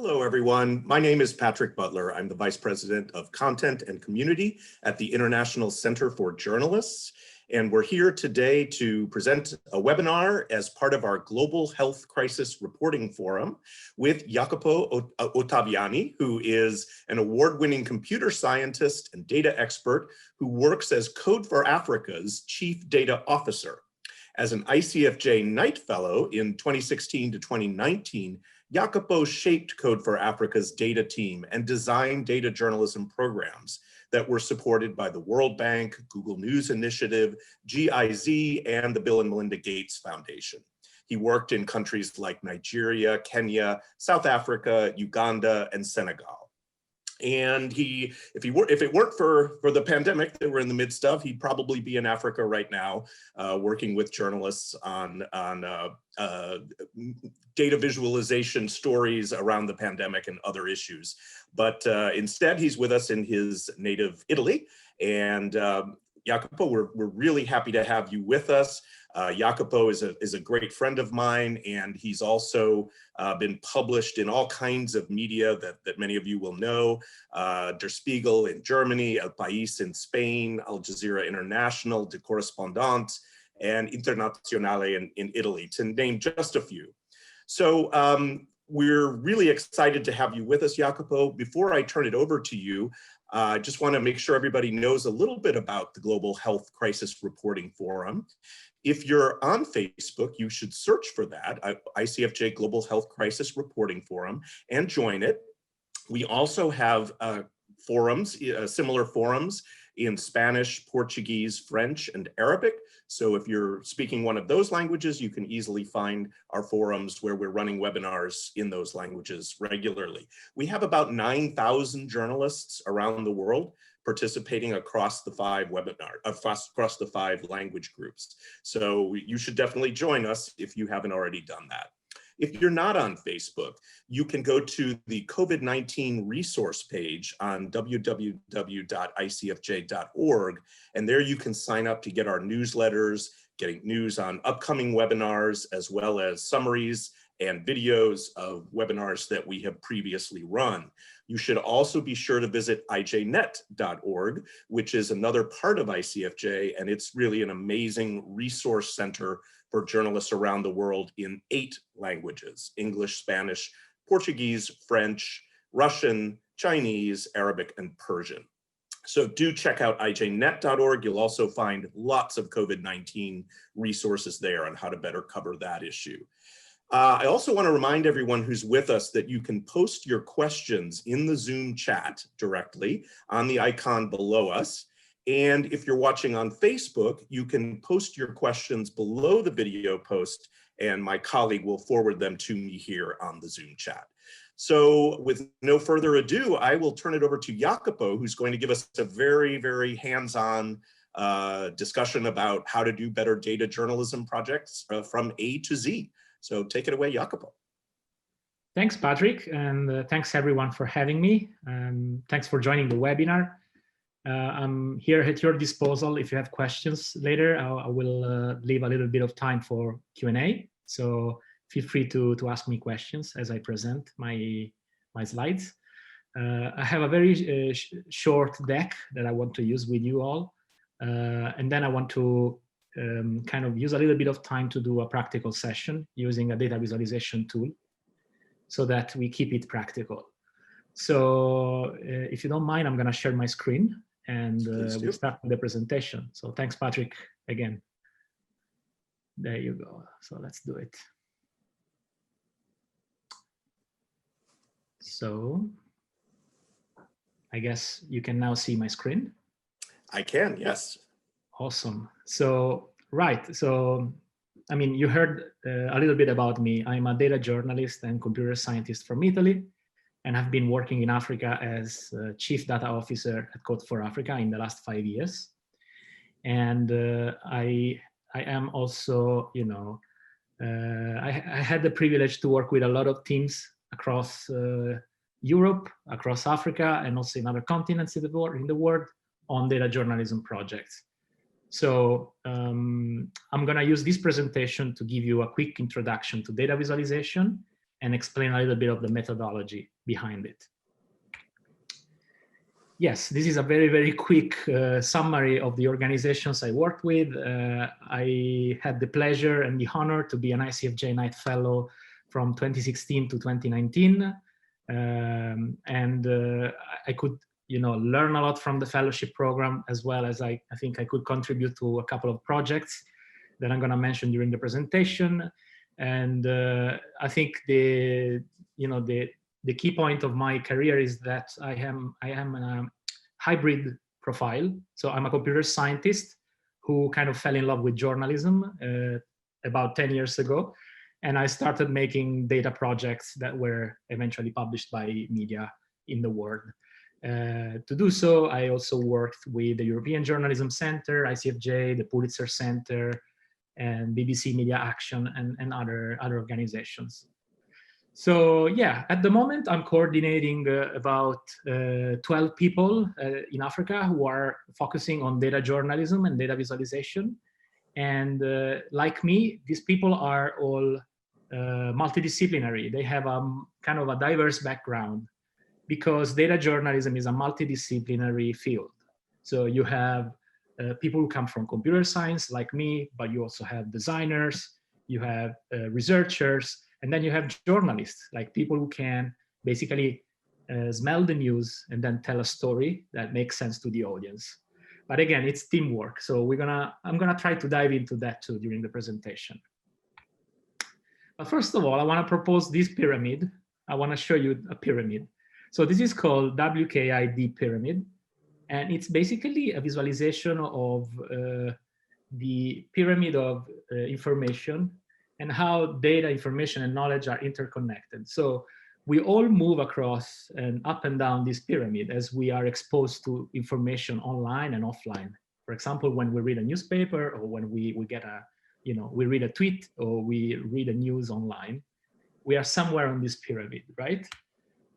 Hello, everyone. My name is Patrick Butler. I'm the Vice President of Content and Community at the International Center for Journalists. And we're here today to present a webinar as part of our Global Health Crisis Reporting Forum with Jacopo Ottaviani, who is an award-winning computer scientist and data expert who works as Code for Africa's Chief Data Officer. As an ICFJ Knight Fellow in 2016 to 2019, Jacopo shaped Code for Africa's data team and designed data journalism programs that were supported by the World Bank, Google News Initiative, GIZ, and the Bill and Melinda Gates Foundation. He worked in countries like Nigeria, Kenya, South Africa, Uganda, and Senegal. And if it weren't for the pandemic that we're in the midst of, he'd probably be in Africa right now, working with journalists on data visualization stories around the pandemic and other issues. But instead, he's with us in his native Italy. And Jacopo, we're really happy to have you with us. Jacopo is a great friend of mine, and he's also been published in all kinds of media that many of you will know. Der Spiegel in Germany, El País in Spain, Al Jazeera International, De Correspondant, and Internazionale in Italy, to name just a few. So we're really excited to have you with us, Jacopo. Before I turn it over to you, I just want to make sure everybody knows a little bit about the Global Health Crisis Reporting Forum. If you're on Facebook, you should search for that, ICFJ Global Health Crisis Reporting Forum, and join it. We also have forums, similar forums in Spanish, Portuguese, French, and Arabic. So if you're speaking one of those languages, you can easily find our forums where we're running webinars in those languages regularly. We have about 9,000 journalists around the world participating across the five language groups. So you should definitely join us if you haven't already done that. If you're not on Facebook, you can go to the COVID-19 resource page on www.icfj.org, and there you can sign up to get our newsletters, getting news on upcoming webinars, as well as summaries and videos of webinars that we have previously run. You should also be sure to visit ijnet.org, which is another part of ICFJ, and it's really an amazing resource center for journalists around the world in 8 languages: English, Spanish, Portuguese, French, Russian, Chinese, Arabic, and Persian. So do check out ijnet.org. You'll also find lots of COVID-19 resources there on how to better cover that issue. I also want to remind everyone who's with us that you can post your questions in the Zoom chat directly on the icon below us. And if you're watching on Facebook, you can post your questions below the video post, and my colleague will forward them to me here on the Zoom chat. So with no further ado, I will turn it over to Jacopo, who's going to give us a very, very hands-on discussion about how to do better data journalism projects from A to Z. So take it away, Jacopo. Thanks, Patrick, and thanks everyone for having me. Thanks for joining the webinar. I'm here at your disposal. If you have questions later, I will leave a little bit of time for Q&A. So feel free to ask me questions as I present my slides. I have a very short deck that I want to use with you all. And then I want to kind of use a little bit of time to do a practical session using a data visualization tool so that we keep it practical. So if you don't mind, I'm going to share my screen and we'll start with the presentation. So thanks, Patrick, again. There you go. So let's do it. So I guess you can now see my screen. I can, yes. Awesome. So, right. So, I mean, you heard a little bit about me. I'm a data journalist and computer scientist from Italy, and I've been working in Africa as Chief Data Officer at Code for Africa in the last 5 years. And I am also, you know, I had the privilege to work with a lot of teams across Europe, across Africa, and also in other continents in the world on data journalism projects. So I'm going to use this presentation to give you a quick introduction to data visualization and explain a little bit of the methodology behind it. Yes, this is a very, very quick summary of the organizations I worked with. I had the pleasure and the honor to be an ICFJ Knight Fellow from 2016 to 2019. I could, learn a lot from the fellowship program, as well as I think I could contribute to a couple of projects that I'm going to mention during the presentation. And I think the key point of my career is that I am a hybrid profile. So I'm a computer scientist who kind of fell in love with journalism about 10 years ago. And I started making data projects that were eventually published by media in the world. To do so, I also worked with the European Journalism Center, ICFJ, the Pulitzer Center, and BBC Media Action, and other organizations. So yeah, at the moment I'm coordinating about 12 people in Africa who are focusing on data journalism and data visualization. And like me, these people are all multidisciplinary. They have a kind of a diverse background, because data journalism is a multidisciplinary field. So you have people who come from computer science like me, but you also have designers, you have researchers, and then you have journalists, like people who can basically smell the news and then tell a story that makes sense to the audience. But again, it's teamwork. So I'm gonna try to dive into that too during the presentation. But first of all, I wanna propose this pyramid. I wanna show you a pyramid. So this is called WKID pyramid. And it's basically a visualization of the pyramid of information and how data, information, and knowledge are interconnected. So we all move across and up and down this pyramid as we are exposed to information online and offline. For example, when we read a newspaper, or when we get we read a tweet, or we read a news online, we are somewhere on this pyramid, right?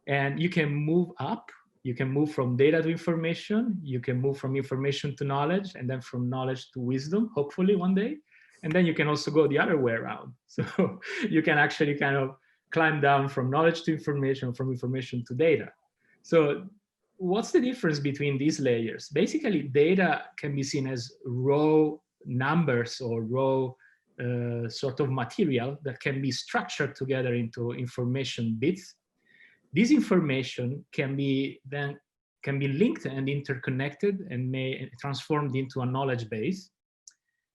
And you can move up. You can move from data to information, you can move from information to knowledge, and then from knowledge to wisdom, hopefully one day. And then you can also go the other way around. So you can actually kind of climb down from knowledge to information, from information to data. So what's the difference between these layers? Basically, data can be seen as raw numbers or raw sort of material that can be structured together into information bits. This information can be linked and interconnected and may transformed into a knowledge base,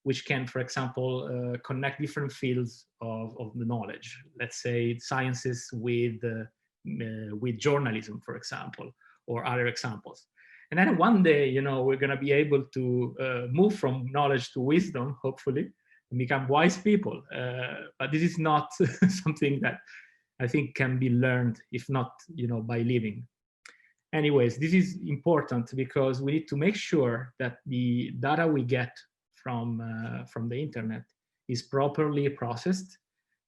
which can, for example, connect different fields of the knowledge. Let's say sciences with journalism, for example, or other examples. And then one day, we're going to be able to move from knowledge to wisdom, hopefully, and become wise people. But this is not something that I think can be learned, if not, by living. Anyways, this is important because we need to make sure that the data we get from the internet is properly processed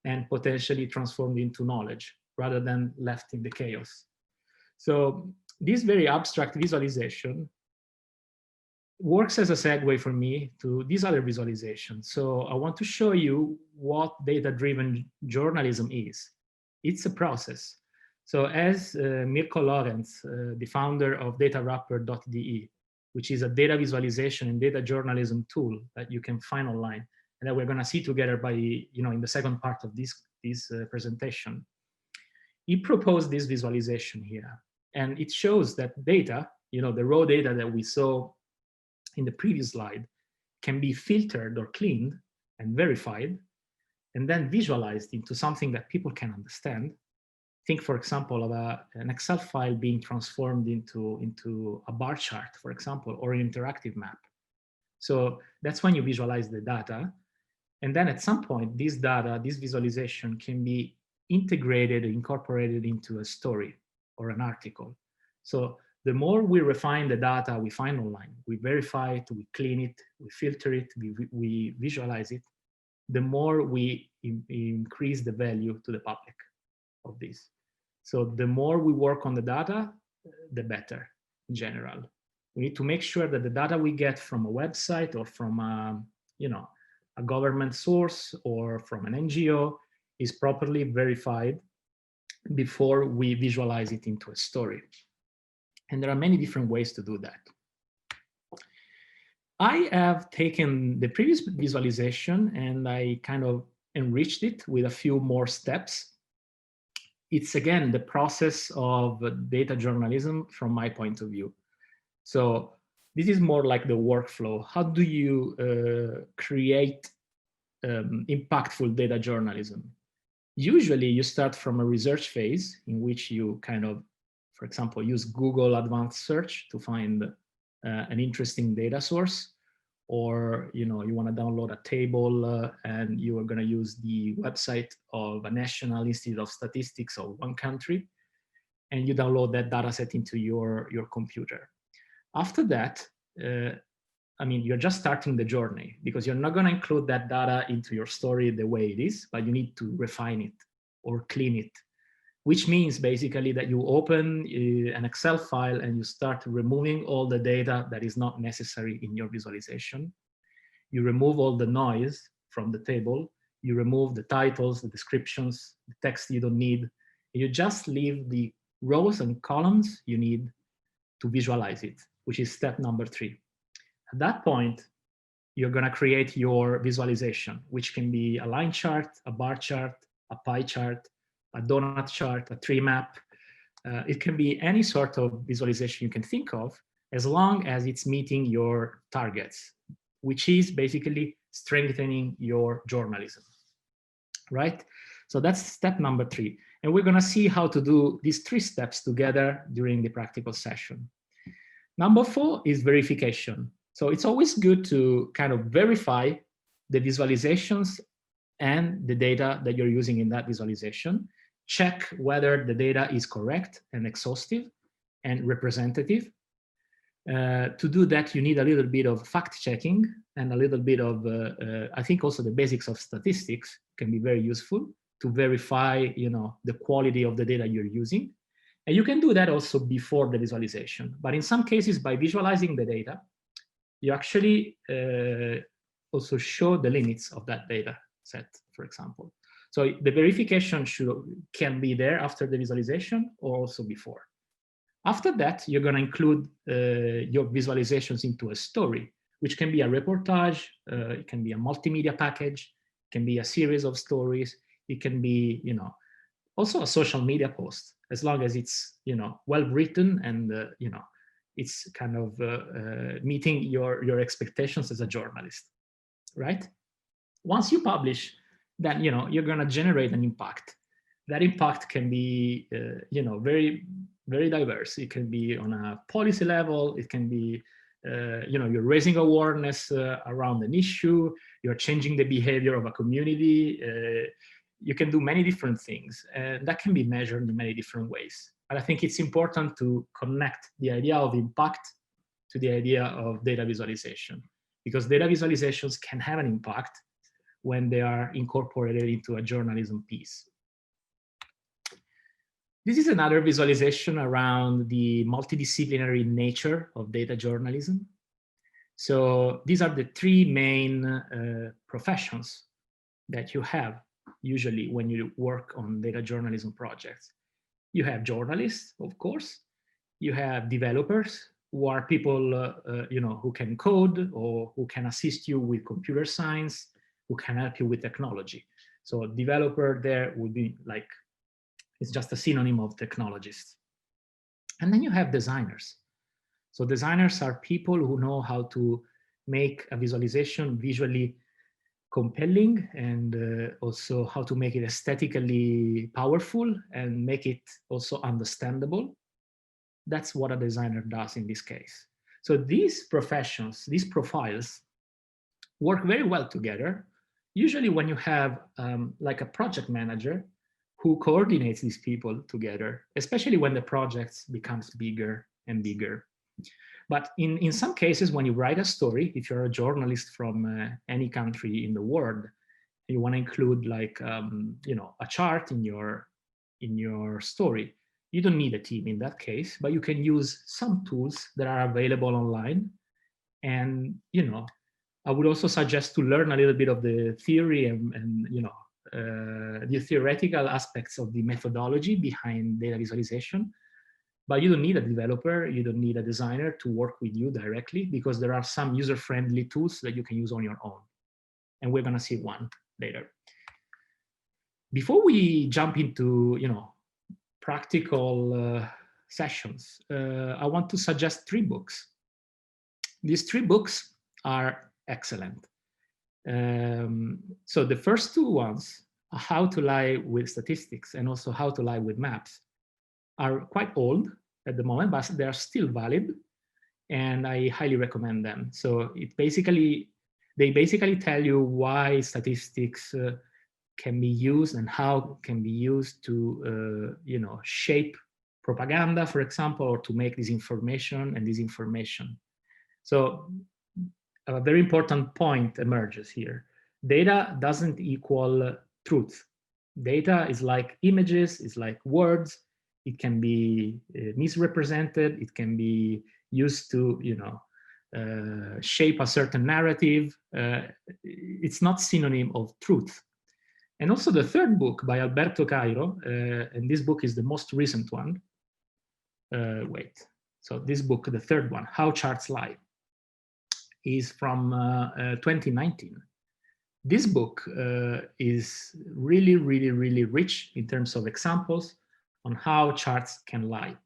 and potentially transformed into knowledge, rather than left in the chaos. So this very abstract visualization works as a segue for me to this other visualization. So I want to show you what data-driven journalism is. It's a process. So as Mirko Lorenz, the founder of Datawrapper.de, which is a data visualization and data journalism tool that you can find online, and that we're going to see together by, in the second part of this presentation. He proposed this visualization here, and it shows that data, the raw data that we saw in the previous slide, can be filtered or cleaned and verified, and then visualized into something that people can understand. Think, for example, of an Excel file being transformed into a bar chart, for example, or an interactive map. So that's when you visualize the data. And then at some point, this data, this visualization can be integrated, incorporated into a story or an article. So the more we refine the data we find online, we verify it, we clean it, we filter it, we visualize it, the more we increase the value to the public of this. So the more we work on the data, the better in general. We need to make sure that the data we get from a website or from a government source or from an NGO is properly verified before we visualize it into a story. And there are many different ways to do that. I have taken the previous visualization and I kind of enriched it with a few more steps. It's again the process of data journalism from my point of view. So this is more like the workflow. How do you create impactful data journalism? Usually you start from a research phase in which you kind of, for example, use Google Advanced Search to find an interesting data source, or you want to download a table and you are going to use the website of a National Institute of Statistics of one country, and you download that data set into your computer. After that, you're just starting the journey, because you're not going to include that data into your story the way it is, but you need to refine it or clean it, which means basically that you open an Excel file and you start removing all the data that is not necessary in your visualization. You remove all the noise from the table. You remove the titles, the descriptions, the text you don't need. You just leave the rows and columns you need to visualize it, which is step number 3. At that point, you're going to create your visualization, which can be a line chart, a bar chart, a pie chart, a donut chart, a tree map. It can be any sort of visualization you can think of, as long as it's meeting your targets, which is basically strengthening your journalism, right? So that's step number 3. And we're going to see how to do these 3 steps together during the practical session. Number 4 is verification. So it's always good to kind of verify the visualizations and the data that you're using in that visualization. Check whether the data is correct and exhaustive and representative. To do that, you need a little bit of fact checking and a little bit of, I think also the basics of statistics can be very useful to verify, the quality of the data you're using. And you can do that also before the visualization. But in some cases, by visualizing the data, you actually also show the limits of that data set, for example. So the verification can be there after the visualization or also before. After that, you're going to include your visualizations into a story, which can be a reportage, it can be a multimedia package, it can be a series of stories, it can be, also a social media post, as long as it's, well written and, it's kind of meeting your expectations as a journalist, right? Once you publish, then you're going to generate an impact. That impact can be very, very diverse. It can be on a policy level. It can be you're raising awareness around an issue. You're changing the behavior of a community. You can do many different things, and that can be measured in many different ways. But I think it's important to connect the idea of impact to the idea of data visualization, because data visualizations can have an impact when they are incorporated into a journalism piece. This is another visualization around the multidisciplinary nature of data journalism. So these are the 3 main professions that you have usually when you work on data journalism projects. You have journalists, of course. You have developers, who are people who can code or who can assist you with computer science, who can help you with technology. So developer there would be like, it's just a synonym of technologist. And then you have designers. So designers are people who know how to make a visualization visually compelling, and also how to make it aesthetically powerful and make it also understandable. That's what a designer does in this case. So these professions, these profiles, work very well together. Usually when you have like a project manager who coordinates these people together, especially when the project becomes bigger and bigger. But in some cases, when you write a story, if you're a journalist from any country in the world, you want to include like a chart in your story, you don't need a team in that case, but you can use some tools that are available online. And I would also suggest to learn a little bit of the theory and the theoretical aspects of the methodology behind data visualization, but you don't need a developer, you don't need a designer to work with you directly, because there are some user-friendly tools that you can use on your own. And we're gonna see one later. Before we jump into, practical sessions, I want to suggest 3 books. These 3 books are excellent. So the first 2 ones, How to Lie with Statistics and also How to Lie with Maps, are quite old at the moment, but they are still valid, and I highly recommend them. So they basically tell you why statistics can be used and how can be used to shape propaganda, for example, or to make disinformation and disinformation. So a very important point emerges here. Data doesn't equal truth. Data is like images, it's like words. It can be misrepresented. It can be used to, shape a certain narrative. It's not synonym of truth. And also the third book by Alberto Cairo, and this book is the most recent one. So this book, the third one, How Charts Lie, is from 2019. This book is really, really, really rich in terms of examples on how charts can lie.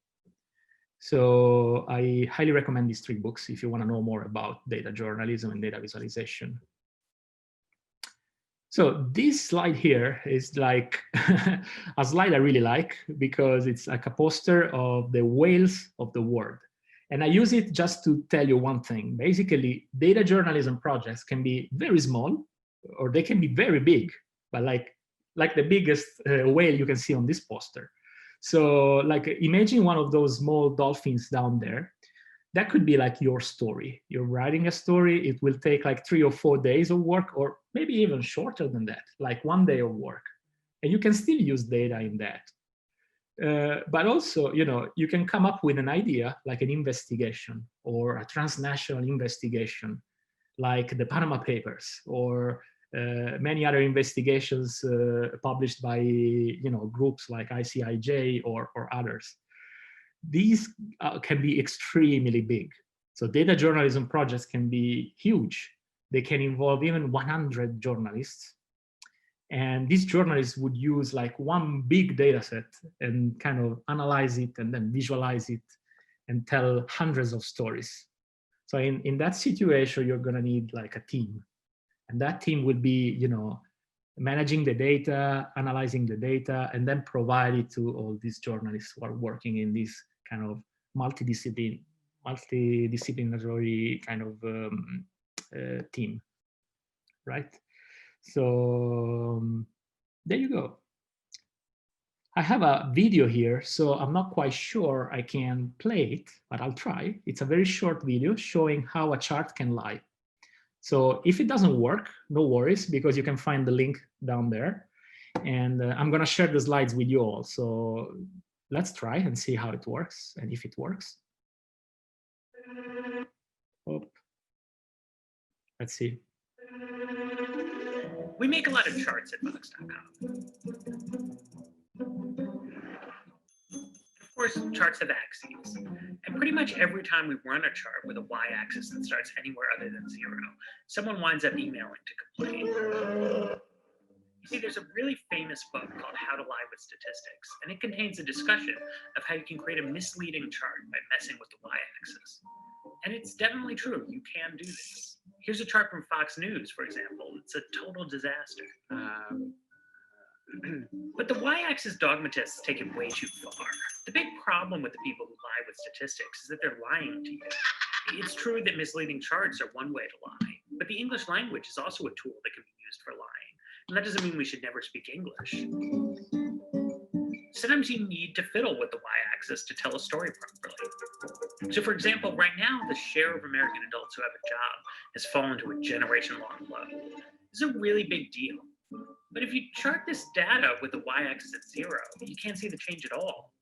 So I highly recommend these 3 books if you want to know more about data journalism and data visualization. So this slide here is like a slide I really like, because it's like a poster of the whales of the world. And I use it just to tell you one thing. Basically, data journalism projects can be very small, or they can be very big, but like the biggest whale you can see on this poster. So like, imagine one of those small dolphins down there. That could be like your story. You're writing a story. It will take like 3 or 4 days of work, or maybe even shorter than that, like 1 day of work. And you can still use data in that. But also, you can come up with an idea, like an investigation or a transnational investigation, like the Panama Papers, or many other investigations published by groups like ICFJ or others. These can be extremely big. So data journalism projects can be huge. They can involve even 100 journalists. And these journalists would use like one big data set and kind of analyze it and then visualize it and tell hundreds of stories. So in that situation, you're going to need like a team. And that team will be, managing the data, analyzing the data, and then provide it to all these journalists who are working in this kind of multidisciplinary kind of team, right? So there you go. I have a video here, so I'm not quite sure I can play it, but I'll try. It's a very short video showing how a chart can lie. So if it doesn't work, no worries, because you can find the link down there. And I'm going to share the slides with you all. So let's try and see how it works and if it works. Oh. Let's see. We make a lot of charts at Vox.com. Of course, charts have axes. And pretty much every time we run a chart with a y-axis that starts anywhere other than 0, someone winds up emailing to complain. You see, there's a really famous book called How to Lie with Statistics, and it contains a discussion of how you can create a misleading chart by messing with the y-axis. And it's definitely true, you can do this. Here's a chart from Fox News, for example. It's a total disaster. But the y-axis dogmatists take it way too far. The big problem with the people who lie with statistics is that they're lying to you. It's true that misleading charts are one way to lie, but the English language is also a tool that can be used for lying. And that doesn't mean we should never speak English. Sometimes you need to fiddle with the y-axis to tell a story properly. So for example, right now, the share of American adults who have a job has fallen to a generation-long low. This is a really big deal. But if you chart this data with the y-axis at 0, you can't see the change at all.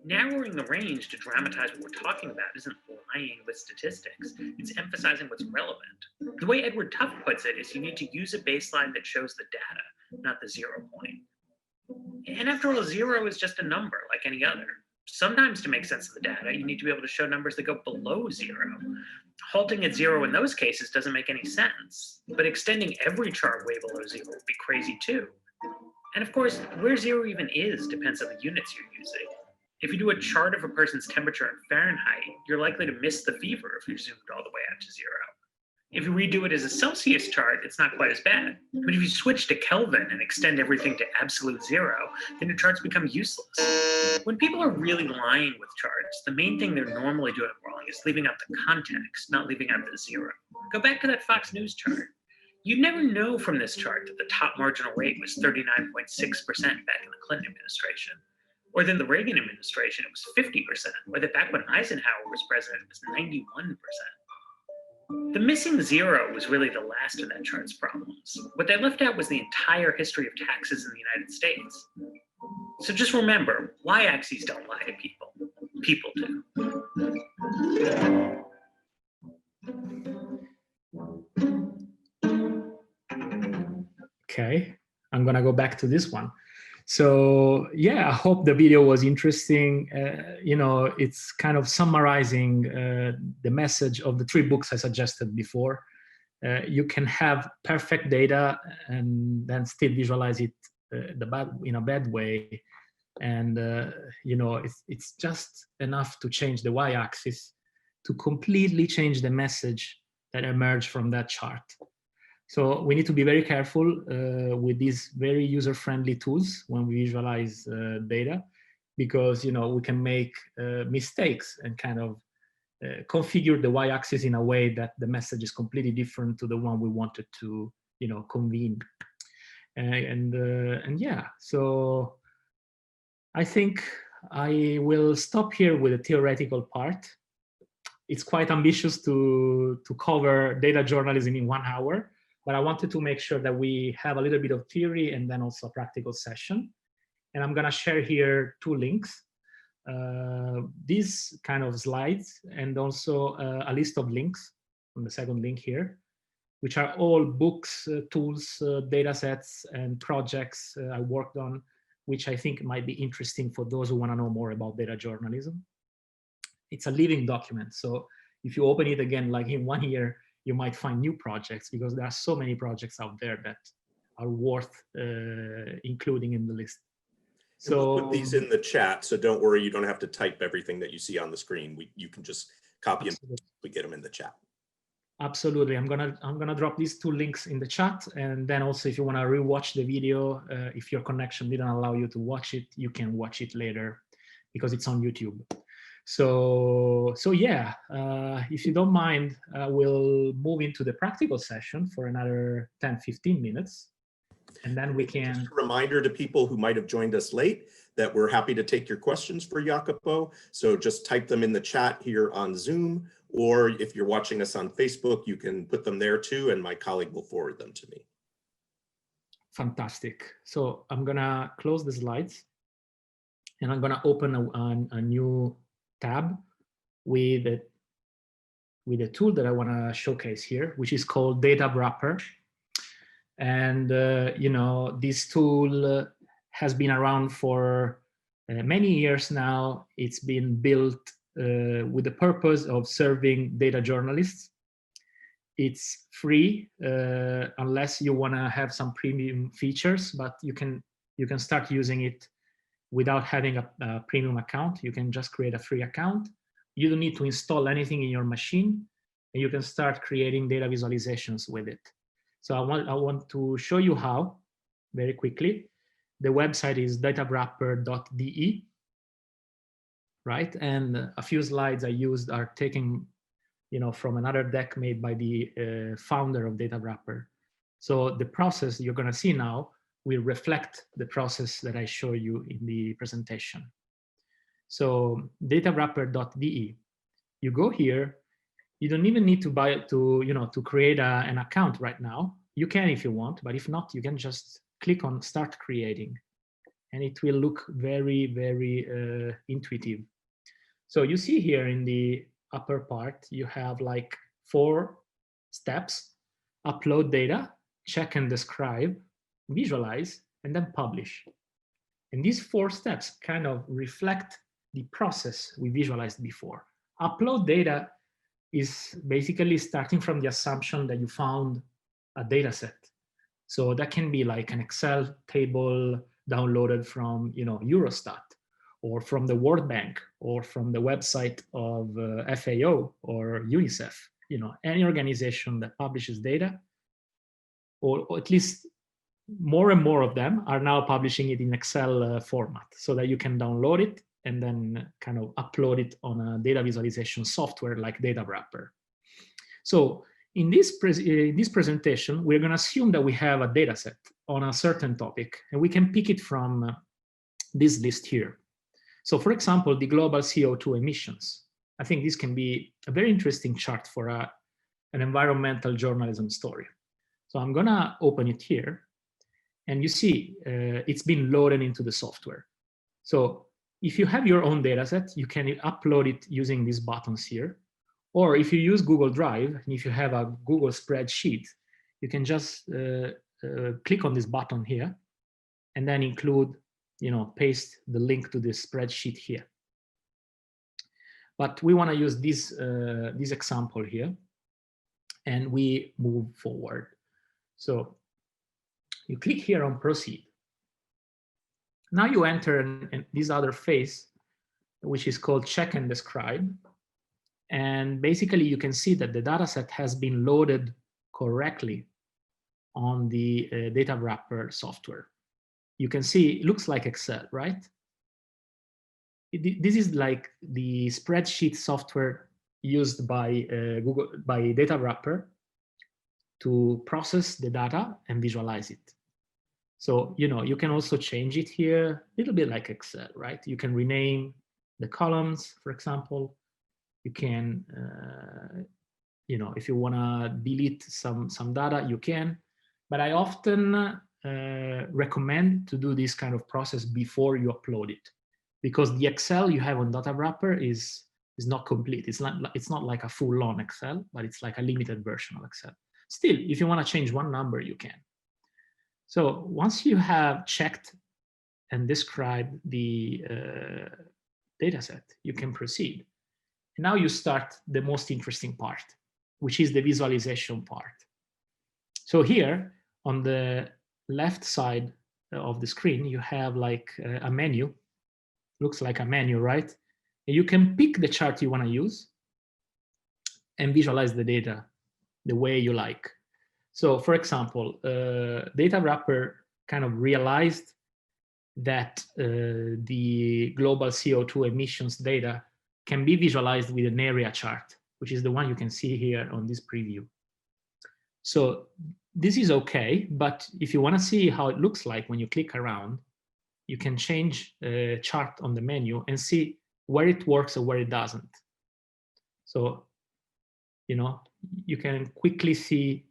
Narrowing the range to dramatize what we're talking about isn't boring. lying with statistics. It's emphasizing what's relevant. The way Edward Tufte puts it is you need to use a baseline that shows the data, not the 0 point. And after all, 0 is just a number like any other. Sometimes to make sense of the data, you need to be able to show numbers that go below 0. Halting at 0 in those cases doesn't make any sense, but extending every chart way below 0 would be crazy too. And of course, where 0 even is depends on the units you're using. If you do a chart of a person's temperature in Fahrenheit, you're likely to miss the fever if you're zoomed all the way out to 0. If you redo it as a Celsius chart, it's not quite as bad. But if you switch to Kelvin and extend everything to absolute 0, then your charts become useless. When people are really lying with charts, the main thing they're normally doing wrong is leaving out the context, not leaving out the 0. Go back to that Fox News chart. You'd never know from this chart that the top marginal rate was 39.6% back in the Clinton administration, or then the Reagan administration, it was 50%, or that back when Eisenhower was president, it was 91%. The missing 0 was really the last of that chart's problems. What they left out was the entire history of taxes in the United States. So just remember, y-axes don't lie to people. People do. Okay, I'm gonna go back to this one. So yeah, I hope the video was interesting. You know, it's kind of summarizing the message of the 3 books I suggested before. You can have perfect data and then still visualize it in a bad way. And you know, it's just enough to change the y-axis to completely change the message that emerged from that chart. So we need to be very careful with these very user-friendly tools when we visualize data, because you know we can make mistakes and kind of configure the y-axis in a way that the message is completely different to the one we wanted to, you know, convene. And yeah, so I think I will stop here with the theoretical part. It's quite ambitious to cover data journalism in 1 hour. But I wanted to make sure that we have a little bit of theory and then also a practical session. And I'm gonna share here 2 links. These kind of slides and also a list of links on the second link here, which are all books, tools, data sets, and projects I worked on, which I think might be interesting for those who wanna know more about data journalism. It's a living document. So if you open it again, like in 1 year, you might find new projects, because there are so many projects out there that are worth including in the list. So we'll put these in the chat, so don't worry, you don't have to type everything that you see on the screen. You can just copy them. We get them in the chat. Absolutely, I'm gonna drop these 2 links in the chat, and then also if you want to rewatch the video, if your connection didn't allow you to watch it, you can watch it later because it's on YouTube. So yeah, if you don't mind, we'll move into the practical session for another 10-15 minutes. And then we can... Just a reminder to people who might have joined us late that we're happy to take your questions for Jacopo. So just type them in the chat here on Zoom, or if you're watching us on Facebook, you can put them there too, and my colleague will forward them to me. Fantastic. So I'm gonna close the slides, and I'm gonna open a new tab with a tool that I want to showcase here, which is called Datawrapper. And you know, this tool has been around for many years now. It's been built with the purpose of serving data journalists. It's free unless you want to have some premium features, but you can start using it without having a premium account. You can just create a free account. You don't need to install anything in your machine, and you can start creating data visualizations with it. So I want to show you how very quickly. The website is datawrapper.de, right? And a few slides I used are taken, you know, from another deck made by the founder of Datawrapper. So the process you're going to see now will reflect the process that I show you in the presentation. So datawrapper.de, you go here. You don't even need to create an account right now. You can if you want, but if not, you can just click on Start Creating, and it will look very, very intuitive. So you see here in the upper part, you have like 4 steps: upload data, check and describe, visualize, and then publish. And these 4 steps kind of reflect the process we visualized before. Upload data is basically starting from the assumption that you found a data set. So that can be like an Excel table downloaded from, Eurostat, or from the World Bank, or from the website of FAO or UNICEF. Any organization that publishes data, or at least more and more of them are now publishing it in Excel format, so that you can download it and then kind of upload it on a data visualization software like Datawrapper. So in this presentation, we're going to assume that we have a data set on a certain topic, and we can pick it from this list here. So for example, the global CO2 emissions. I think this can be a very interesting chart for an environmental journalism story. So I'm going to open it here, and you see it's been loaded into the software. So if you have your own data set, you can upload it using these buttons here. Or if you use Google Drive, and if you have a Google spreadsheet, you can just click on this button here, and then include, paste the link to this spreadsheet here. But we want to use this example here, and we move forward. So you click here on proceed. Now you enter this other phase, which is called check and describe. And basically you can see that the dataset has been loaded correctly on the Datawrapper software. You can see it looks like Excel, right? This is like the spreadsheet software used by Datawrapper to process the data and visualize it. So, you can also change it here, a little bit like Excel, right? You can rename the columns, for example. You can, if you want to delete some data, you can. But I often recommend to do this kind of process before you upload it, because the Excel you have on Datawrapper is not complete. It's not like a full-on Excel, but it's like a limited version of Excel. Still, if you want to change one number, you can. So once you have checked and described the data set, you can proceed. And now you start the most interesting part, which is the visualization part. So here on the left side of the screen, you have like a menu. Looks like a menu, right? And you can pick the chart you want to use and visualize the data the way you like. So for example, Datawrapper kind of realized that the global CO2 emissions data can be visualized with an area chart, which is the one you can see here on this preview. So this is okay, but if you want to see how it looks like when you click around, you can change chart on the menu and see where it works or where it doesn't. So, you can quickly see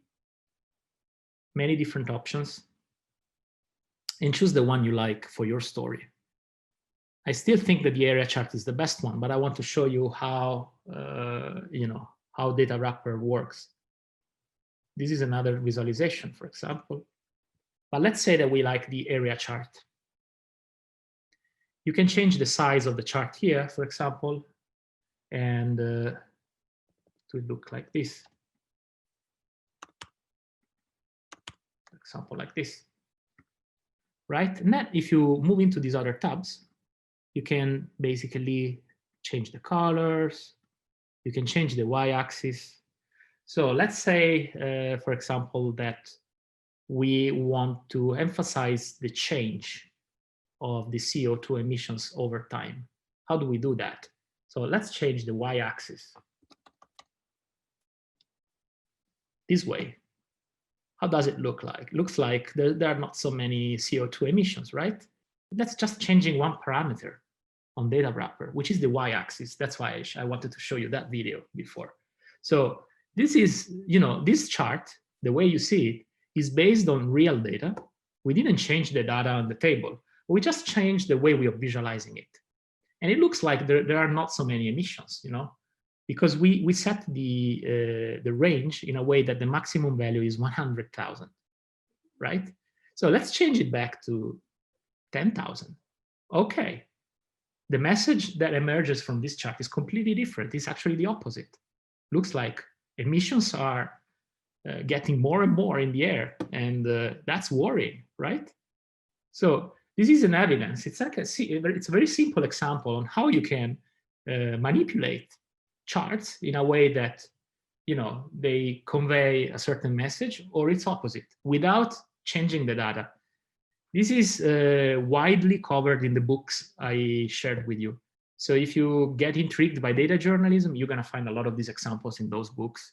many different options and choose the one you like for your story. I still think that the area chart is the best one, but I want to show you how, how Datawrapper works. This is another visualization, for example. But let's say that we like the area chart. You can change the size of the chart here, for example, and to look like this. For example, like this. Right? And then if you move into these other tabs, you can basically change the colors. You can change the y-axis. So let's say, for example, that we want to emphasize the change of the CO2 emissions over time. How do we do that? So let's change the y-axis this way. How does it look like? Looks like there are not so many CO2 emissions, right? That's just changing one parameter on Datawrapper, which is the y-axis. That's why I wanted to show you that video before. So this is, this chart, the way you see it, is based on real data. We didn't change the data on the table. We just changed the way we are visualizing it. And it looks like there are not so many emissions, because we set the range in a way that the maximum value is 100,000, right? So let's change it back to 10,000. Okay, the message that emerges from this chart is completely different. It's actually the opposite. Looks like emissions are getting more and more in the air, and that's worrying, right? So this is an evidence. It's like it's a very simple example on how you can manipulate charts in a way that, you know, they convey a certain message or its opposite without changing the data. This is widely covered in the books I shared with you. So if you get intrigued by data journalism, you're going to find a lot of these examples in those books.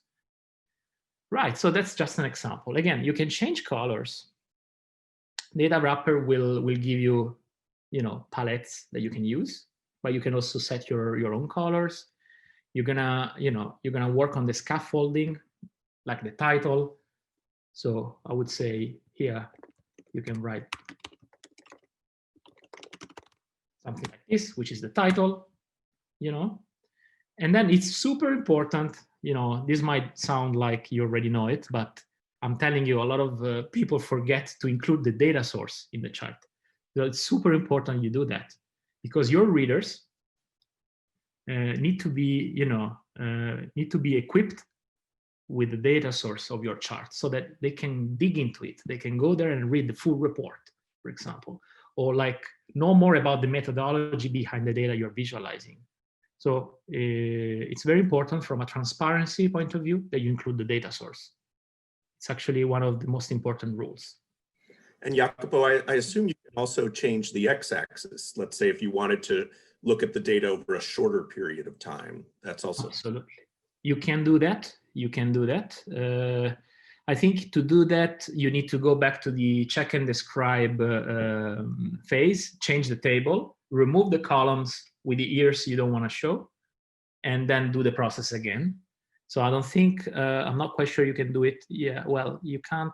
Right, so that's just an example. Again, you can change colors. Datawrapper will give you, you know, palettes that you can use, but you can also set your own colors. You're gonna work on the scaffolding, like the title. So I would say here you can write something like this, which is the title, you know. And then it's super important, you know, this might sound like you already know it, but I'm telling you, a lot of people forget to include the data source in the chart. So it's super important you do that, because your readers need to be equipped with the data source of your chart so that they can dig into it. They can go there and read the full report, for example, or like know more about the methodology behind the data you're visualizing. So it's very important from a transparency point of view that you include the data source. It's actually one of the most important rules. And Jacopo, I assume you can also change the x-axis. Let's say if you wanted to look at the data over a shorter period of time, that's also. Absolutely. You can do that. You can do that. I think to do that, you need to go back to the check and describe phase, change the table, remove the columns with the years you don't want to show, and then do the process again. So I don't think, I'm not quite sure you can do it. Yeah, well, you can't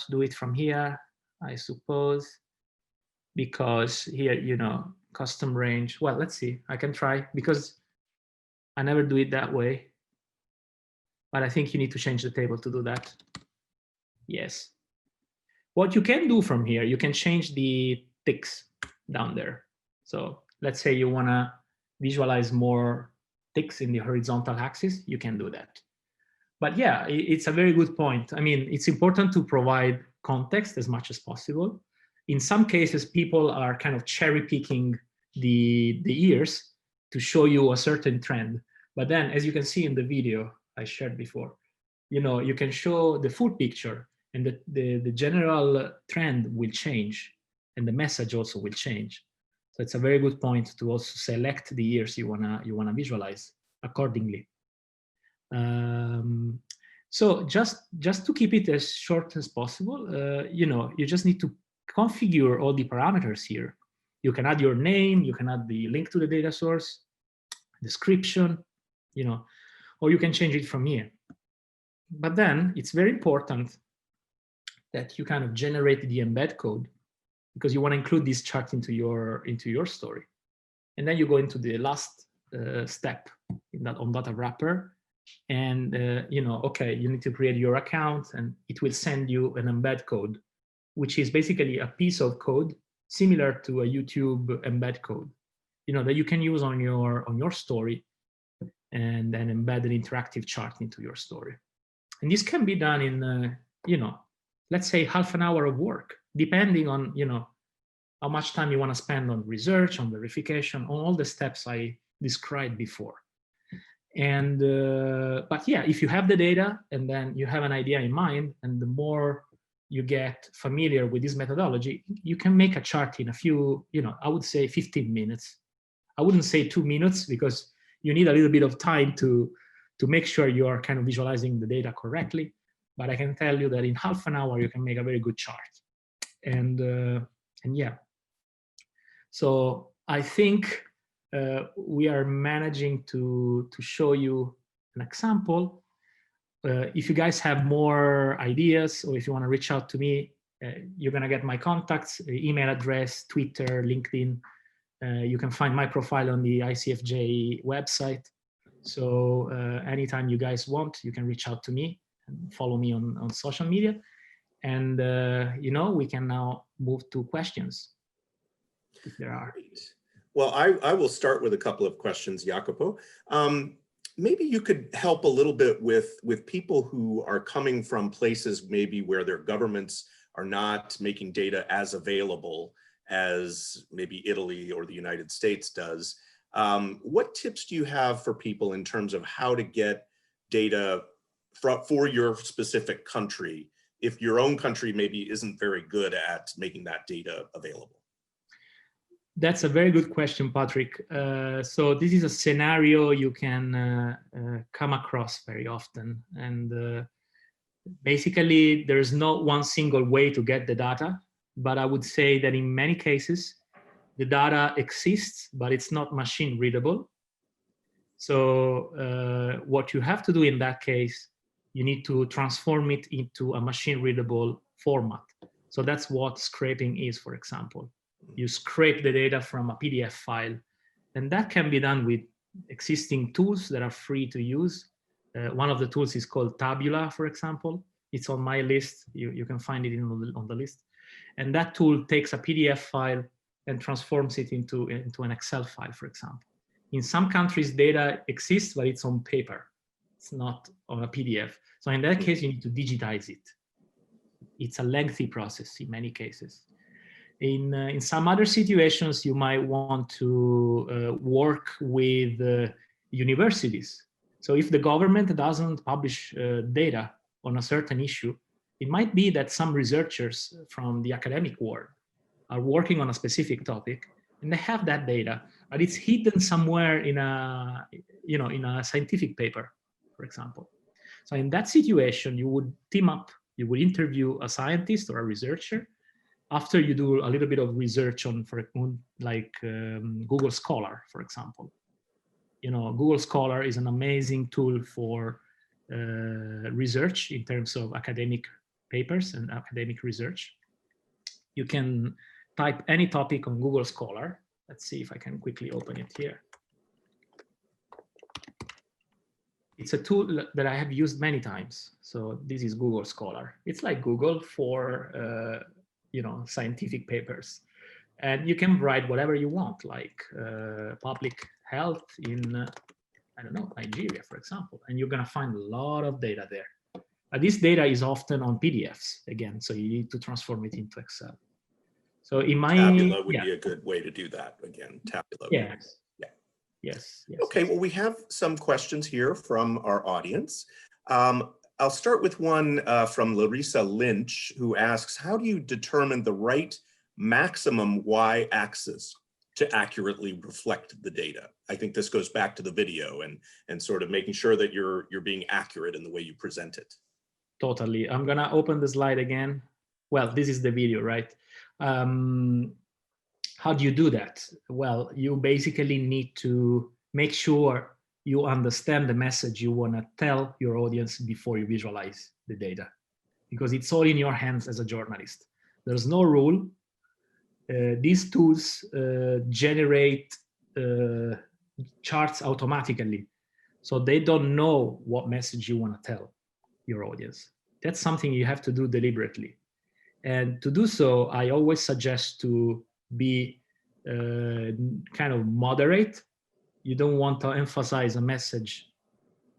do it from here, I suppose, because here, you know, custom range. Well, let's see, I can try, because I never do it that way. But I think you need to change the table to do that. Yes. What you can do from here, you can change the ticks down there. So let's say you want to visualize more ticks in the horizontal axis, you can do that. But yeah, it's a very good point. I mean, it's important to provide context as much as possible. In some cases, people are kind of cherry picking the years to show you a certain trend. But then, as you can see in the video I shared before, you know, you can show the full picture, and the general trend will change, and the message also will change. So it's a very good point to also select the years you wanna visualize accordingly. So just to keep it as short as possible, you know, you just need to configure all the parameters here. You can add your name, you can add the link to the data source, description, you know, or you can change it from here. But then it's very important that you kind of generate the embed code, because you want to include this chart into your story. And then you go into the last step on Datawrapper, and you know, okay, you need to create your account, and it will send you an embed code, which is basically a piece of code similar to a YouTube embed code, you know, that you can use on your story, and then embed an interactive chart into your story. And this can be done in, you know, let's say half an hour of work, depending on, you know, how much time you want to spend on research, on verification, on all the steps I described before. And, but yeah, if you have the data and then you have an idea in mind, and the more you get familiar with this methodology, you can make a chart in a few, you know, I would say 15 minutes. I wouldn't say 2 minutes, because you need a little bit of time to make sure you are kind of visualizing the data correctly. But I can tell you that in half an hour, you can make a very good chart. And yeah, so I think we are managing to show you an example. If you guys have more ideas, or if you want to reach out to me, you're going to get my contacts, email address, Twitter, LinkedIn. You can find my profile on the ICFJ website. So anytime you guys want, you can reach out to me and follow me on social media. And, we can now move to questions, if there are. Great. Well, I will start with a couple of questions, Jacopo. Maybe you could help a little bit with people who are coming from places maybe where their governments are not making data as available as maybe Italy or the United States does. What tips do you have for people in terms of how to get data for your specific country if your own country maybe isn't very good at making that data available? That's a very good question, Patrick. So this is a scenario you can come across very often. And basically, there's not one single way to get the data, but I would say that in many cases, the data exists, but it's not machine readable. So what you have to do in that case, you need to transform it into a machine readable format. So that's what scraping is, for example. You scrape the data from a PDF file, and that can be done with existing tools that are free to use. One of the tools is called Tabula, for example. It's on my list. You can find it on the list. And that tool takes a PDF file and transforms it into an Excel file, for example. In some countries, data exists, but it's on paper. It's not on a PDF. So in that case, you need to digitize it. It's a lengthy process in many cases. In some other situations, you might want to work with universities. So if the government doesn't publish data on a certain issue, it might be that some researchers from the academic world are working on a specific topic, and they have that data, but it's hidden somewhere in a scientific paper, for example. So in that situation, you would team up, you would interview a scientist or a researcher. After you do a little bit of research on, Google Scholar, for example. Google Scholar is an amazing tool for research in terms of academic papers and academic research. You can type any topic on Google Scholar. Let's see if I can quickly open it here. It's a tool that I have used many times. So this is Google Scholar. It's like Google for scientific papers, and you can write whatever you want, like public health in I don't know, Nigeria, for example, and you're going to find a lot of data there. This data is often on PDFs again, so you need to transform it into Excel. So in my Tabula would be a good way to do that again. Tabula. Yes. Yeah. Yes. Okay. Well, we have some questions here from our audience. I'll start with one from Larissa Lynch, who asks, how do you determine the right maximum y-axis to accurately reflect the data? I think this goes back to the video and sort of making sure that you're being accurate in the way you present it. Totally. I'm going to open the slide again. Well, this is the video, right? How do you do that? Well, you basically need to make sure you understand the message you want to tell your audience before you visualize the data, because it's all in your hands as a journalist. There's no rule. These tools generate charts automatically, so they don't know what message you want to tell your audience. That's something you have to do deliberately. And to do so, I always suggest to be kind of moderate. You don't want to emphasize a message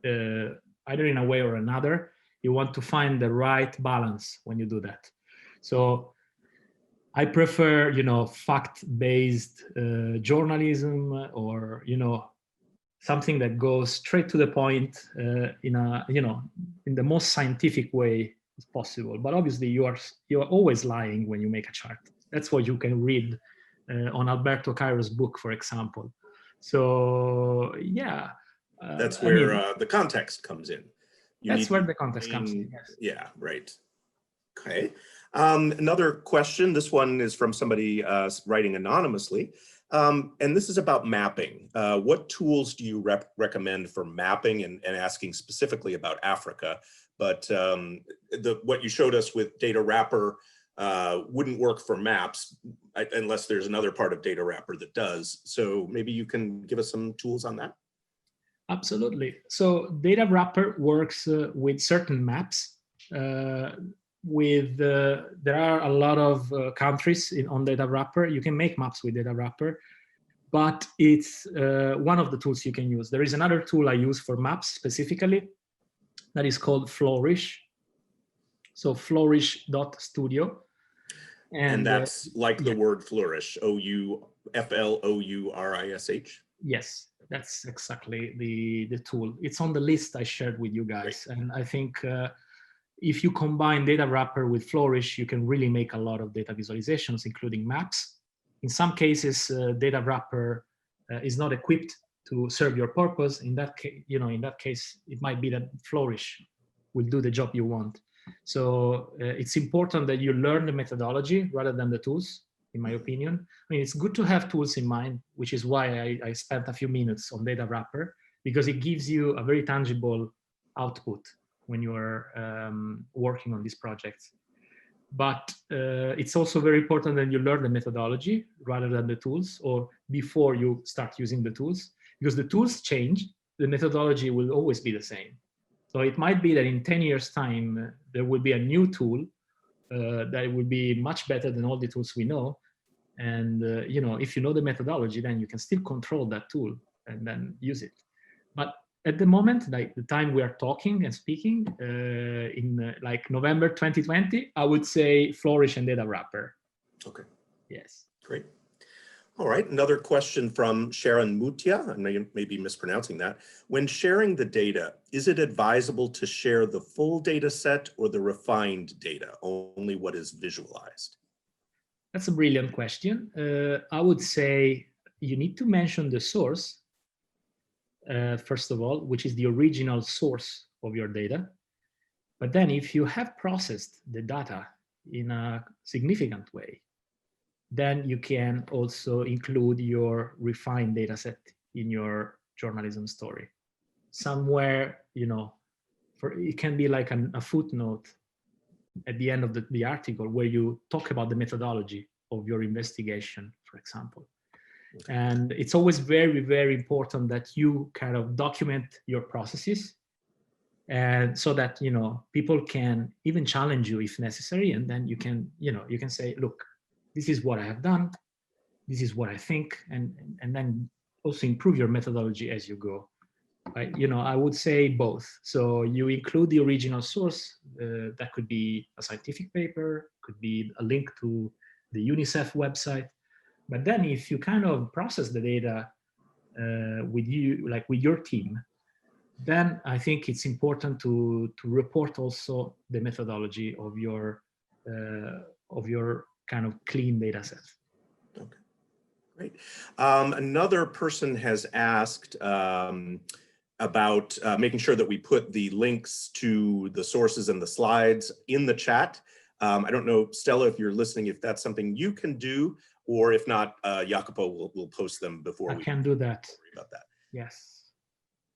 either in a way or another. You want to find the right balance when you do that. So I prefer, fact-based journalism, or, something that goes straight to the point in the most scientific way as possible. But obviously you are always lying when you make a chart. That's what you can read on Alberto Cairo's book, for example. So yeah. That's where the context comes in. That's where the context comes in, yes. Yeah, right. Okay. Another question, this one is from somebody writing anonymously, and this is about mapping. What tools do you recommend for mapping, and asking specifically about Africa? But what you showed us with Datawrapper wouldn't work for maps unless there's another part of Datawrapper that does. So maybe you can give us some tools on that? Absolutely. So Datawrapper works with certain maps. There are a lot of countries on Datawrapper. You can make maps with Datawrapper, but it's one of the tools you can use. There is another tool I use for maps specifically that is called Flourish. So flourish.studio. And that's like the word flourish, Flourish. Yes, that's exactly the tool. It's on the list I shared with you guys. Right. And I think if you combine Datawrapper with Flourish, you can really make a lot of data visualizations, including maps. In some cases, Datawrapper is not equipped to serve your purpose. In that case, it might be that Flourish will do the job you want. So it's important that you learn the methodology rather than the tools, in my opinion. I mean, it's good to have tools in mind, which is why I spent a few minutes on Datawrapper, because it gives you a very tangible output when you're working on these projects. But it's also very important that you learn the methodology rather than the tools, or before you start using the tools, because the tools change, the methodology will always be the same. So it might be that in 10 years' time, there will be a new tool that will be much better than all the tools we know. And if you know the methodology, then you can still control that tool and then use it. But at the moment, like the time we are talking and speaking, in like November 2020, I would say Flourish and Datawrapper. Okay. Yes. Great. All right, another question from Sharon Mutia, I may be mispronouncing that. When sharing the data, is it advisable to share the full data set or the refined data, only what is visualized? That's a brilliant question. I would say you need to mention the source, first of all, which is the original source of your data. But then if you have processed the data in a significant way, then you can also include your refined data set in your journalism story. Somewhere, it can be like a footnote at the end of the article where you talk about the methodology of your investigation, for example. And it's always very, very important that you kind of document your processes, and so that, people can even challenge you if necessary. And then you can say, look, this is what I have done, this is what I think, and then also improve your methodology as you go. I would say both. So you include the original source, that could be a scientific paper, could be a link to the UNICEF website. But then if you kind of process the data with your team, then I think it's important to report also the methodology of your kind of clean data set. Okay, great. Another person has asked about making sure that we put the links to the sources and the slides in the chat. I don't know, Stella, if you're listening, if that's something you can do, or if not, Jacopo will post them before we can do that. Worry about that. Yes.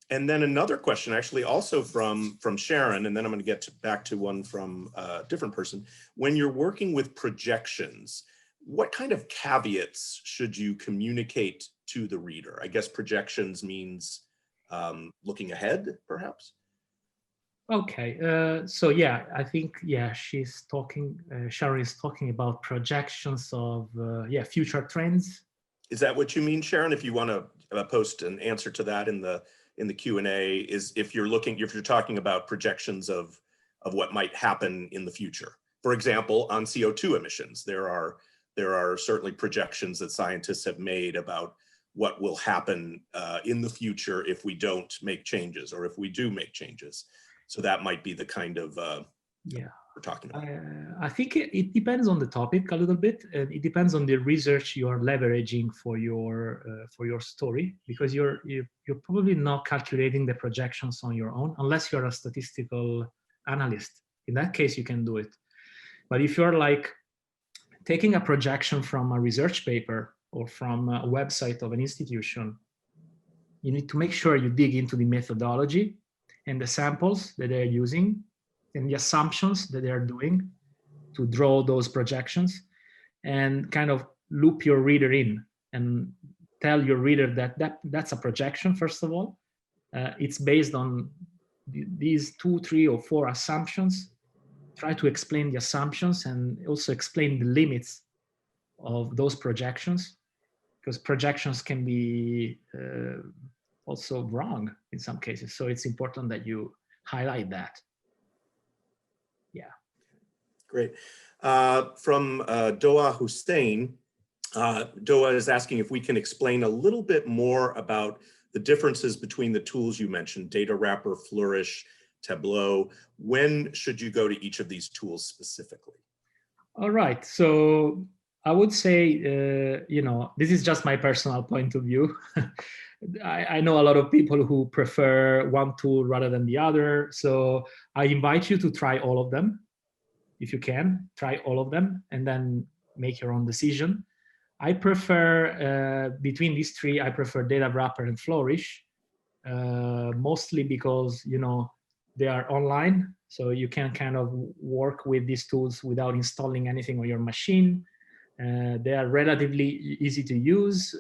And then another question, actually, also from Sharon, and then I'm going to get back to one from a different person. When you're working with projections, what kind of caveats should you communicate to the reader? I guess projections means looking ahead, perhaps? Okay, so yeah, I think, she's talking, Sharon is talking about projections of, future trends. Is that what you mean, Sharon? If you want to post an answer to that in the Q&A, is if you're talking about projections of what might happen in the future. For example, on CO2 emissions, there are certainly projections that scientists have made about what will happen in the future if we don't make changes, or if we do make changes. So that might be the kind of we're talking about. I think it depends on the topic a little bit, and it depends on the research you are leveraging for your story, because you're probably not calculating the projections on your own unless you're a statistical analyst. In that case, you can do it. But if you're like taking a projection from a research paper or from a website of an institution, you need to make sure you dig into the methodology and the samples that they're using and the assumptions that they're doing to draw those projections, and kind of loop your reader in and tell your reader that that's a projection, first of all, It's based on these 2, 3, or 4 assumptions. Try to explain the assumptions and also explain the limits of those projections, because projections can be also wrong in some cases. So it's important that you highlight that. Yeah. Great. From Doa Hussein, Doa is asking if we can explain a little bit more about the differences between the tools you mentioned, Datawrapper, Flourish, Tableau. When should you go to each of these tools specifically? All right. So I would say, this is just my personal point of view. I know a lot of people who prefer one tool rather than the other. So I invite you to try all of them. If you can, try all of them and then make your own decision. I prefer, between these 3, I prefer Datawrapper and Flourish, mostly because, they are online. So you can kind of work with these tools without installing anything on your machine. They are relatively easy to use.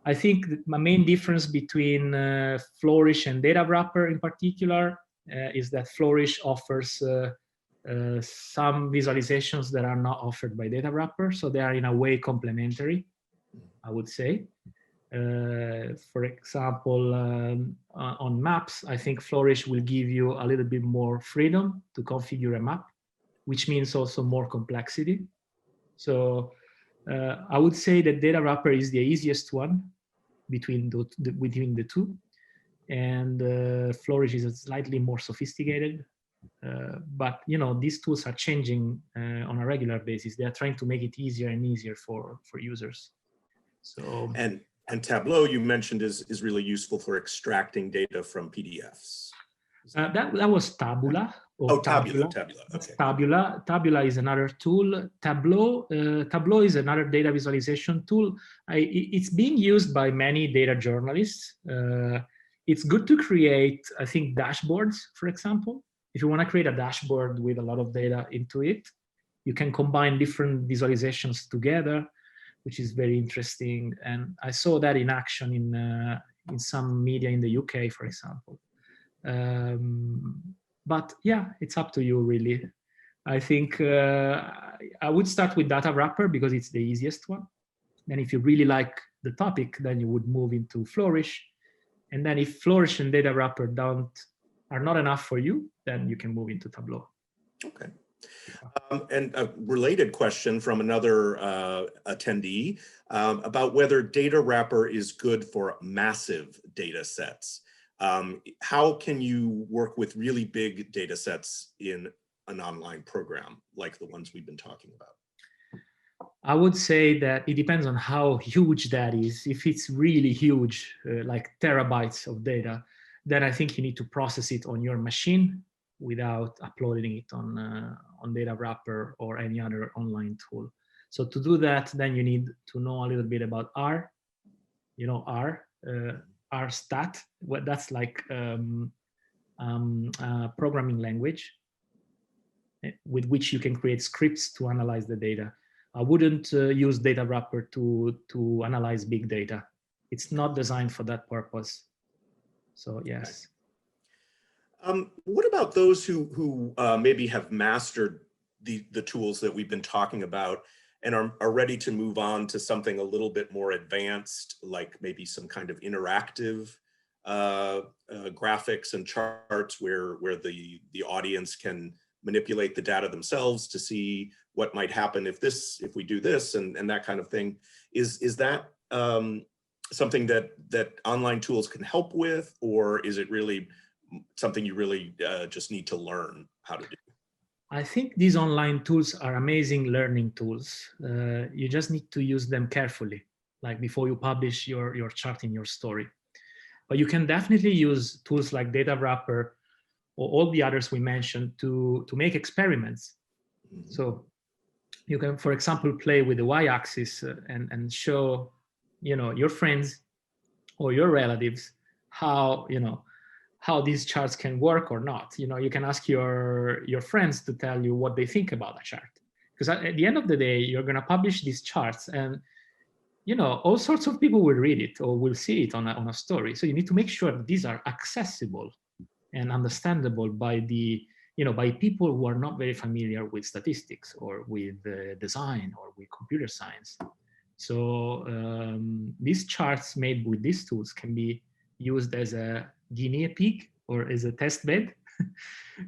I think my main difference between Flourish and Datawrapper in particular is that Flourish offers some visualizations that are not offered by Datawrapper. So they are in a way complementary, I would say. For example, on maps, I think Flourish will give you a little bit more freedom to configure a map, which means also more complexity. So I would say that Datawrapper is the easiest one between the 2, and Flourish is slightly more sophisticated. But these tools are changing on a regular basis. They are trying to make it easier and easier for users. So and Tableau, you mentioned, is really useful for extracting data from PDFs. That was Tabula. Oh, Tabula. Okay. Tabula is another tool. Tableau is another data visualization tool. It's being used by many data journalists. It's good to create, I think, dashboards, for example. If you want to create a dashboard with a lot of data into it, you can combine different visualizations together, which is very interesting. And I saw that in action in some media in the UK, for example. But yeah, it's up to you, really. I think I would start with Datawrapper because it's the easiest one. Then if you really like the topic, then you would move into Flourish. And then if Flourish and Datawrapper are not enough for you, then you can move into Tableau. Okay. And a related question from another attendee about whether Datawrapper is good for massive data sets. How can you work with really big data sets in an online program like the ones we've been talking about? I would say that it depends on how huge that is. If it's really huge, like terabytes of data, then I think you need to process it on your machine without uploading it on Datawrapper or any other online tool. So to do that, then you need to know a little bit about R. RStat. That's like a programming language with which you can create scripts to analyze the data. I wouldn't use Datawrapper to analyze big data. It's not designed for that purpose. So yes. What about those who maybe have mastered the tools that we've been talking about and are ready to move on to something a little bit more advanced, like maybe some kind of interactive graphics and charts where the audience can manipulate the data themselves to see what might happen if we do this and that kind of thing. Is that something that online tools can help with, or is it really something you really just need to learn how to do? I think these online tools are amazing learning tools. You just need to use them carefully, like before you publish your chart in your story. But you can definitely use tools like Datawrapper or all the others we mentioned to make experiments. Mm-hmm. So you can, for example, play with the y-axis and show, your friends or your relatives how these charts can work or not. You can ask your friends to tell you what they think about a chart. Because at the end of the day, you're going to publish these charts, and all sorts of people will read it or will see it on a story. So you need to make sure that these are accessible and understandable by by people who are not very familiar with statistics or with design or with computer science. So these charts made with these tools can be used as a guinea pig or as a test bed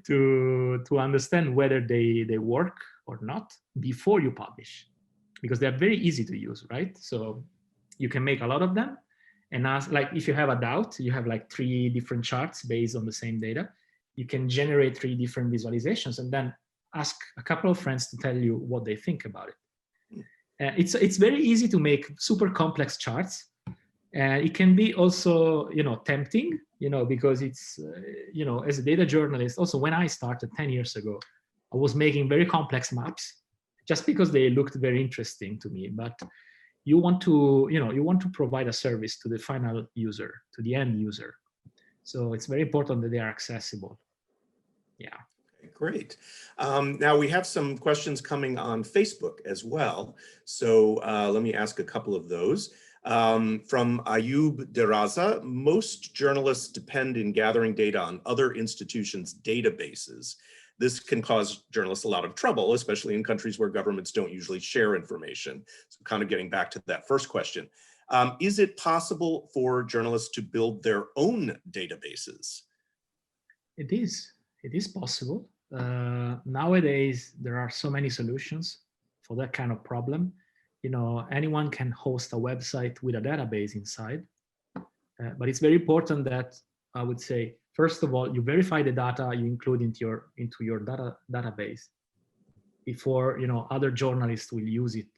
to understand whether they work or not before you publish, because they're very easy to use, right? So you can make a lot of them and ask, like, if you have a doubt, you have like 3 different charts based on the same data. You can generate 3 different visualizations and then ask a couple of friends to tell you what they think about it. It's very easy to make super complex charts. It can be also, tempting, because it's, as a data journalist, also when I started 10 years ago, I was making very complex maps just because they looked very interesting to me. But you want to provide a service to the final user, to the end user. So it's very important that they are accessible. Yeah. Great. Now we have some questions coming on Facebook as well. So let me ask a couple of those. From Ayub Deraza, most journalists depend in gathering data on other institutions' databases. This can cause journalists a lot of trouble, especially in countries where governments don't usually share information. So kind of getting back to that first question. Is it possible for journalists to build their own databases? It is possible. Nowadays, there are so many solutions for that kind of problem. Anyone can host a website with a database inside, but it's very important that, I would say, first of all, you verify the data you include into your database before other journalists will use it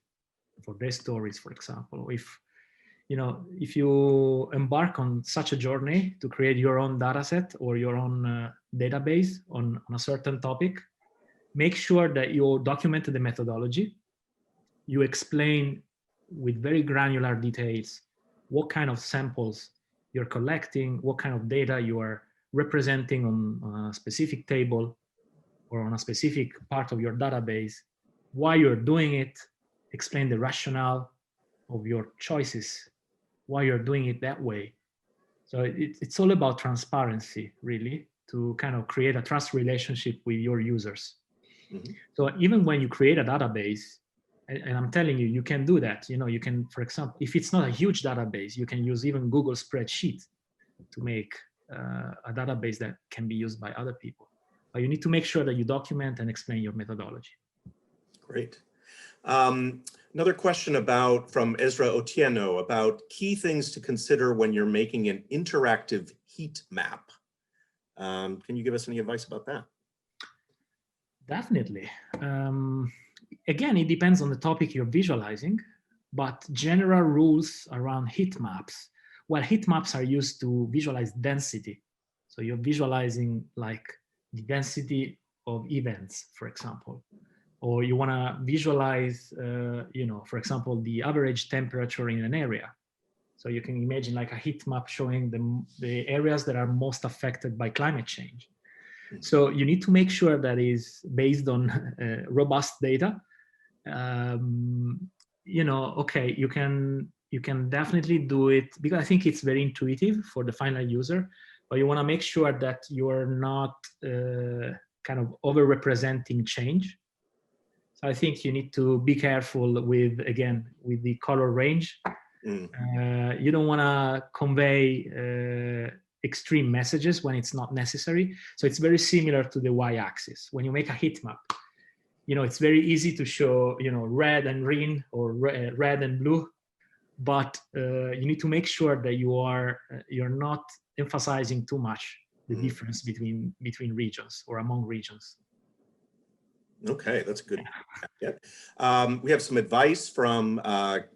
for their stories, for example. If you embark on such a journey to create your own data set or your own database on a certain topic, make sure that you document the methodology. You explain with very granular details what kind of samples you're collecting, what kind of data you are representing on a specific table or on a specific part of your database, why you're doing it, explain the rationale of your choices, why you're doing it that way. So it's all about transparency, really, to kind of create a trust relationship with your users. Mm-hmm. So even when you create a database, and I'm telling you, you can do that. You can, for example, if it's not a huge database, you can use even Google Spreadsheet to make a database that can be used by other people. But you need to make sure that you document and explain your methodology. Great. Another question from Ezra Otieno about key things to consider when you're making an interactive heat map. Can you give us any advice about that? Definitely. Again, it depends on the topic you're visualizing, but general rules around heat maps. Well, heat maps are used to visualize density. So you're visualizing like the density of events, for example. Or you want to visualize, for example, the average temperature in an area. So you can imagine like a heat map showing the areas that are most affected by climate change. So you need to make sure that is based on robust data. Okay, you can definitely do it because I think it's very intuitive for the final user, but you want to make sure that you are not kind of over-representing change. So I think you need to be careful with the color range. You don't want to convey extreme messages when it's not necessary. So it's very similar to the y-axis. When you make a heat map, it's very easy to show, red and green or red and blue, but you need to make sure that you're not emphasizing too much the difference between regions or among regions. Okay, that's good. Yeah. We have some advice from,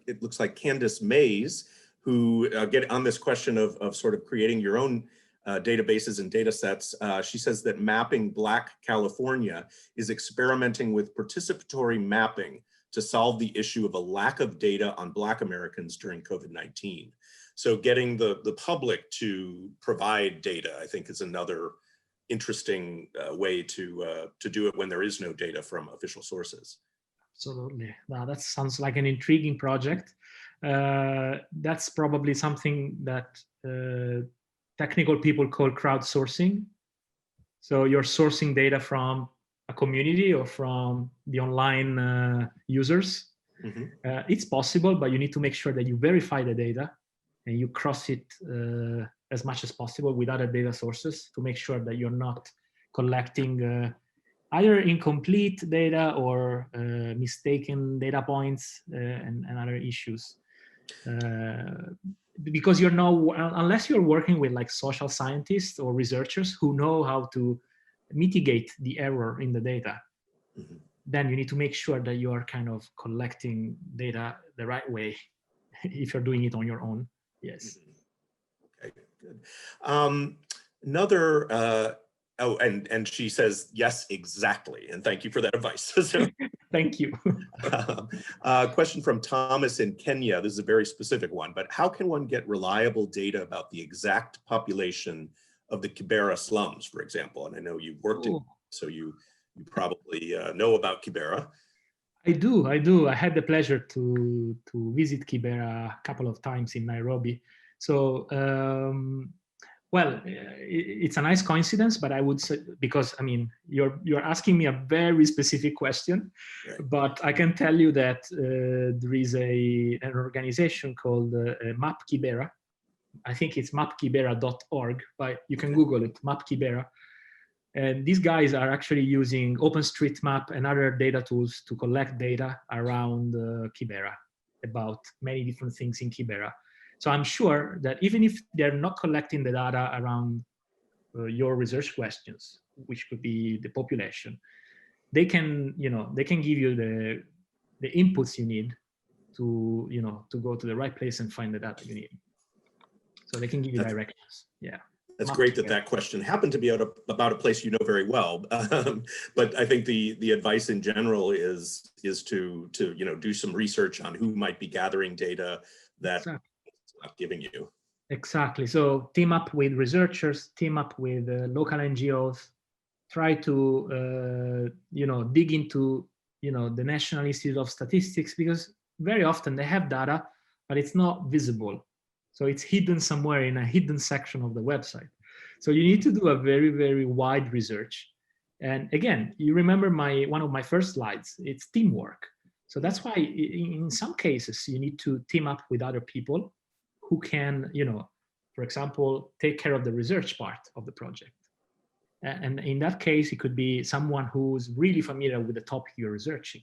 it looks like Candace Mays, who get on this question of sort of creating your own databases and data sets. She says that Mapping Black California is experimenting with participatory mapping to solve the issue of a lack of data on Black Americans during COVID-19. So getting the public to provide data, I think, is another interesting way to do it when there is no data from official sources. Absolutely. Wow, that sounds like an intriguing project. That's probably something that technical people call crowdsourcing. So you're sourcing data from a community or from the online users. It's possible, but you need to make sure that you verify the data and you cross it as much as possible with other data sources to make sure that you're not collecting either incomplete data or mistaken data points and other issues. Because unless you're working with like social scientists or researchers who know how to mitigate the error in the data, then you need to make sure that you are kind of collecting data the right way if you're doing it on your own. Yes. Okay, good. Oh, and she says, yes, exactly. And thank you for that advice. So, thank you. Question from Thomas in Kenya. This is a very specific one, but how can one get reliable data about the exact population of the Kibera slums, for example? And I know you've worked in, so you probably know about Kibera. I do. I had the pleasure to visit Kibera a couple of times in Nairobi. So, well, it's a nice coincidence, but I would say, because I mean, you're asking me a very specific question, right. But I can tell you that there is an organization called Map Kibera. I think it's mapkibera.org, but you can Google it, Map Kibera. And these guys are actually using OpenStreetMap and other data tools to collect data around Kibera about many different things in Kibera. So I'm sure that even if they're not collecting the data around your research questions, which could be the population, they can give you the inputs you need to go to the right place and find the data you need. So they can give you directions. Yeah. That's great that question happened to be about a place you know very well. But I think the advice in general is to do some research on who might be gathering data that not giving you. Exactly. So team up with researchers, team up with local NGOs, try to dig into the National Institute of Statistics, because very often they have data, but it's not visible. So it's hidden somewhere in a hidden section of the website. So you need to do a very, very wide research. And again, you remember one of my first slides, it's teamwork. So that's why in some cases you need to team up with other people who can, for example, take care of the research part of the project. And in that case, it could be someone who's really familiar with the topic you're researching.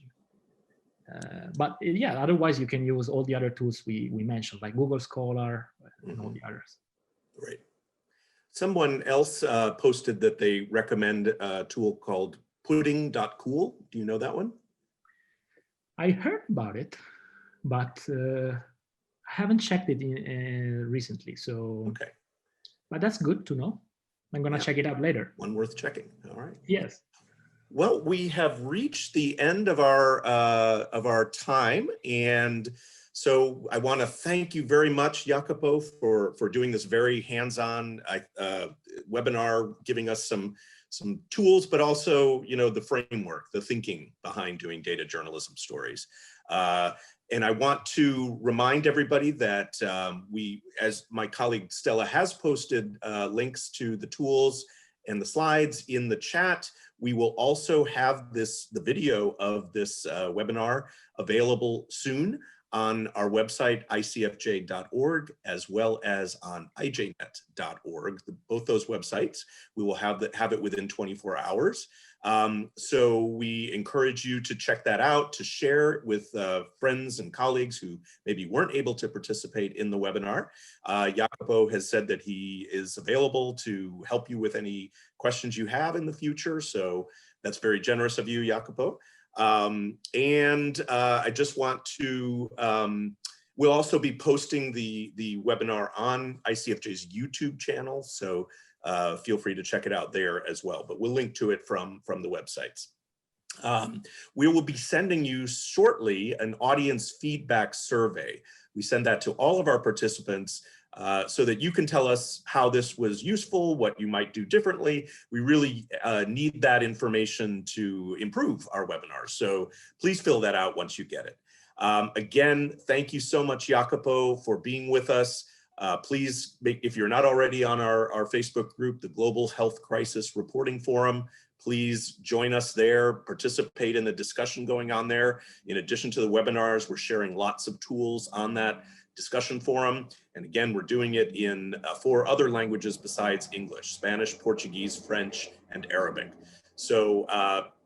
But yeah, otherwise you can use all the other tools we mentioned, like Google Scholar and all the others. Right. Someone else posted that they recommend a tool called pudding.cool. Do you know that one? I heard about it, but I haven't checked it recently. So, okay. But that's good to know. I'm going to check it out later. One worth checking. All right. Yes. Well, we have reached the end of our time, and so I want to thank you very much, Jacopo, for doing this very hands-on webinar, giving us some tools, but also the framework, the thinking behind doing data journalism stories. And I want to remind everybody that as my colleague Stella has posted links to the tools and the slides in the chat. We will also have the video of this webinar available soon on our website, icfj.org, as well as on ijnet.org. Both those websites, we will have it within 24 hours. So we encourage you to check that out, to share it with friends and colleagues who maybe weren't able to participate in the webinar. Jacopo has said that he is available to help you with any questions you have in the future. So that's very generous of you, Jacopo. I just want to, we'll also be posting the webinar on ICFJ's YouTube channel. So feel free to check it out there as well, but we'll link to it from the websites. We will be sending you shortly an audience feedback survey. We send that to all of our participants so that you can tell us how this was useful, what you might do differently. We really need that information to improve our webinars. So please fill that out once you get it. Again, thank you so much, Jacopo, for being with us. Please, if you're not already on our Facebook group, the Global Health Crisis Reporting Forum, please join us there, participate in the discussion going on there. In addition to the webinars, we're sharing lots of tools on that discussion forum. And again, we're doing it in 4 other languages besides English: Spanish, Portuguese, French, and Arabic. So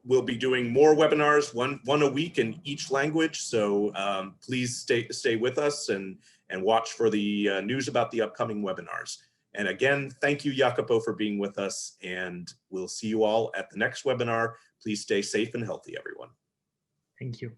we'll be doing more webinars, one a week in each language. So please stay with us and watch for the news about the upcoming webinars. And again, thank you, Jacopo, for being with us, and we'll see you all at the next webinar. Please stay safe and healthy, everyone. Thank you.